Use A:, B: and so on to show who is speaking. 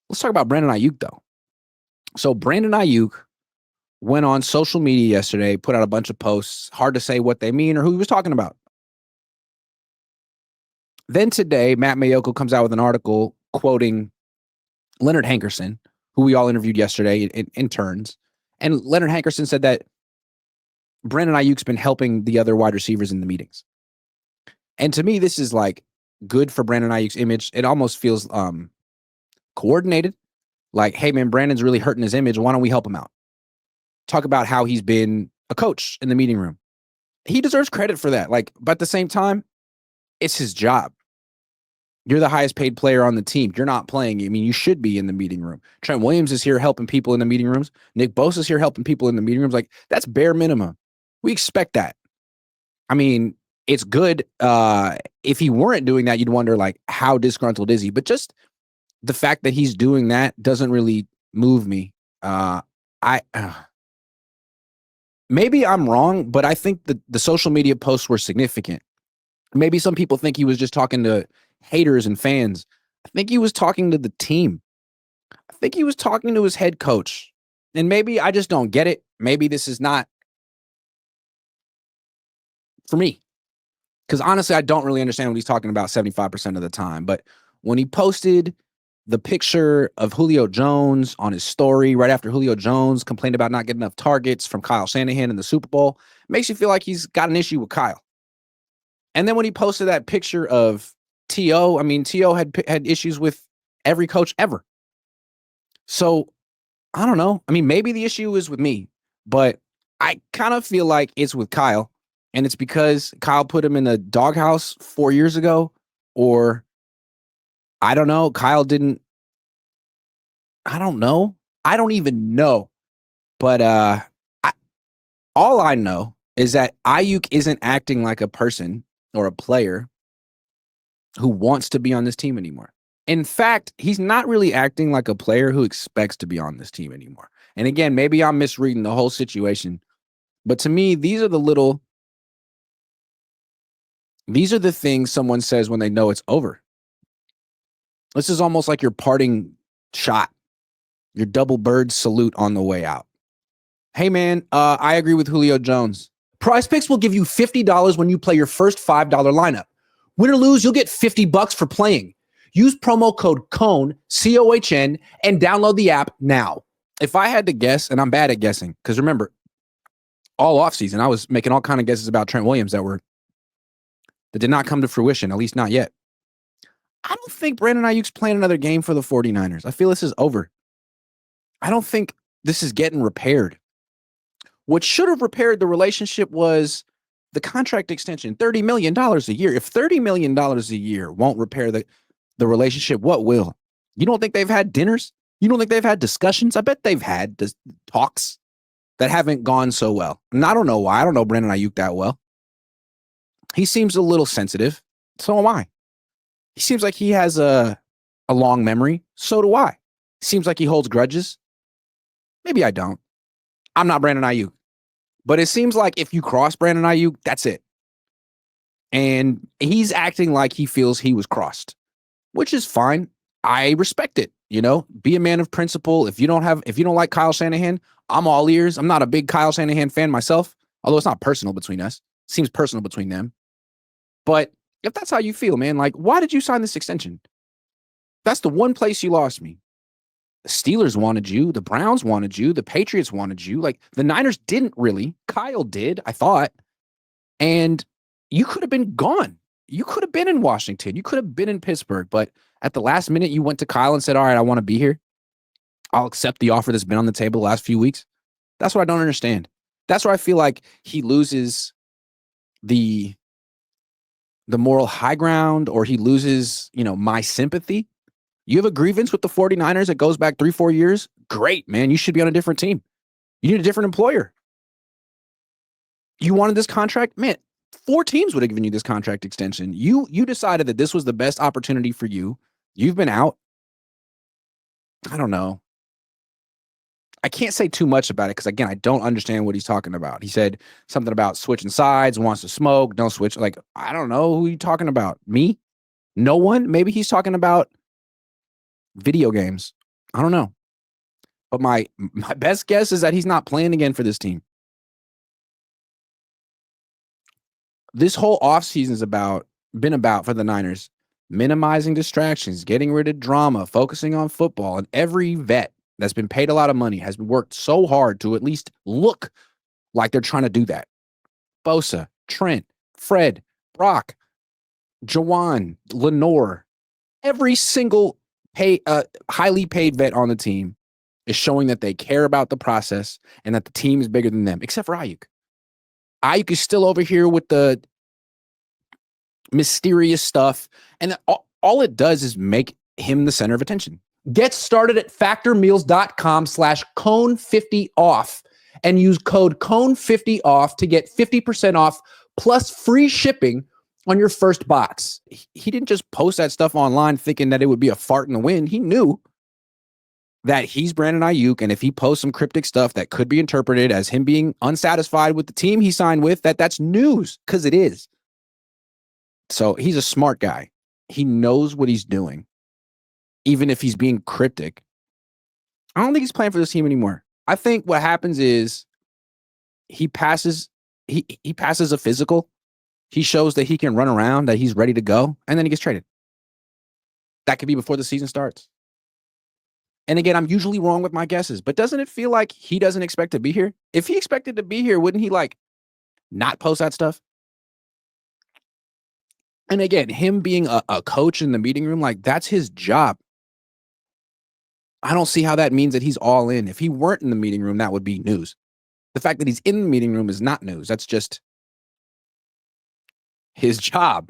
A: Let's talk about Brandon Aiyuk, though. So Brandon Aiyuk went on social media yesterday, put out a bunch of posts. Hard to say what they mean or who he was talking about. Then today, Matt Mayoko comes out with an article quoting Leonard Hankerson, who we all interviewed yesterday in turns. And Leonard Hankerson said that Brandon Ayuk's been helping the other wide receivers in the meetings. And to me, this is like good for Brandon Ayuk's image. It almost feels coordinated. Like, hey, man, Brandon's really hurting his image. Why don't we help him out? Talk about how he's been a coach in the meeting room. He deserves credit for that. Like, but at the same time, it's his job. You're the highest paid player on the team. You're not playing. I mean, you should be in the meeting room. Trent Williams is here helping people in the meeting rooms. Nick Bosa is here helping people in the meeting rooms. Like, that's bare minimum. We expect that. I mean, it's good. If he weren't doing that, you'd wonder, like, how disgruntled is he? But just the fact that he's doing that doesn't really move me. Maybe I'm wrong, but I think the social media posts were significant. Maybe some people think he was just talking to haters and fans. I think he was talking to the team. I think he was talking to his head coach. And maybe I just don't get it. Maybe this is not for me. Because honestly, I don't really understand what he's talking about 75% of the time. But when he posted the picture of Julio Jones on his story right after Julio Jones complained about not getting enough targets from Kyle Shanahan in the Super Bowl, it makes you feel like he's got an issue with Kyle. And then when he posted that picture of T.O., I mean, T.O. had issues with every coach ever. So, I don't know. I mean, maybe the issue is with me, but I kind of feel like it's with Kyle. And it's because Kyle put him in the doghouse 4 years ago, or I don't know. Kyle didn't. I don't know. I don't even know. But all I know is that Aiyuk isn't acting like a person or a player who wants to be on this team anymore. In fact, he's not really acting like a player who expects to be on this team anymore. And again, maybe I'm misreading the whole situation. But to me, these are the things someone says when they know it's over. This is almost like your parting shot, your double bird salute on the way out. Hey, man, I agree with Julio Jones. Prize Picks will give you $50 when you play your first $5 lineup. Win or lose, you'll get $50 for playing. Use promo code Cohn, C-O-H-N, and download the app now. If I had to guess, and I'm bad at guessing, because remember, all offseason, I was making all kind of guesses about Trent Williams that did not come to fruition, at least not yet. I don't think Brandon Aiyuk's playing another game for the 49ers. I feel this is over. I don't think this is getting repaired. What should have repaired the relationship was the contract extension, $30 million a year. If $30 million a year won't repair the relationship, what will? You don't think they've had dinners? You don't think they've had discussions? I bet they've had talks that haven't gone so well. And I don't know why. I don't know Brandon Aiyuk that well. He seems a little sensitive. So am I. He seems like he has a long memory. So do I. Seems like he holds grudges. Maybe I don't. I'm not Brandon Aiyuk. But it seems like if you cross Brandon Aiyuk, that's it. And he's acting like he feels he was crossed, which is fine. I respect it. You know, be a man of principle. If you don't like Kyle Shanahan, I'm all ears. I'm not a big Kyle Shanahan fan myself, although it's not personal between us. It seems personal between them. But if that's how you feel, man, like, why did you sign this extension? That's the one place you lost me. The Steelers wanted you. The Browns wanted you. The Patriots wanted you. Like, the Niners didn't really. Kyle did, I thought. And you could have been gone. You could have been in Washington. You could have been in Pittsburgh. But at the last minute, you went to Kyle and said, all right, I want to be here. I'll accept the offer that's been on the table the last few weeks. That's what I don't understand. That's where I feel like he loses the moral high ground, or he loses, my sympathy. You have a grievance with the 49ers that goes back 3-4 years? Great, man. You should be on a different team. You need a different employer. You wanted this contract? Man, 4 teams would have given you this contract extension. You decided that this was the best opportunity for you. You've been out. I don't know. I can't say too much about it because, again, I don't understand what he's talking about. He said something about switching sides, wants to smoke, don't switch. Like, I don't know who you talking about. Me? No one? Maybe he's talking about video games. I don't know. But my best guess is that he's not playing again for this team. This whole offseason is been about for the Niners minimizing distractions, getting rid of drama, focusing on football, and every vet that's been paid a lot of money has worked so hard to at least look like they're trying to do that. Bosa, Trent, Fred, Brock, Jawan, Lenore, every single highly paid vet on the team is showing that they care about the process and that the team is bigger than them, except for Aiyuk. Aiyuk is still over here with the mysterious stuff, and all it does is make him the center of attention. Get started at factormeals.com/Cohn50off and use code Cohn50off to get 50% off plus free shipping on your first box. He didn't just post that stuff online thinking that it would be a fart in the wind. He knew that he's Brandon Aiyuk, and if he posts some cryptic stuff that could be interpreted as him being unsatisfied with the team he signed with, that's news, because it is. So he's a smart guy. He knows what he's doing, even if he's being cryptic. I don't think he's playing for this team anymore. I think what happens is he passes a physical. He shows that he can run around, that he's ready to go, and then he gets traded. That could be before the season starts. And again, I'm usually wrong with my guesses, but doesn't it feel like he doesn't expect to be here? If he expected to be here, wouldn't he not post that stuff? And again, him being a coach in the meeting room, that's his job. I don't see how that means that he's all in. If he weren't in the meeting room, that would be news. The fact that he's in the meeting room is not news. That's just his job.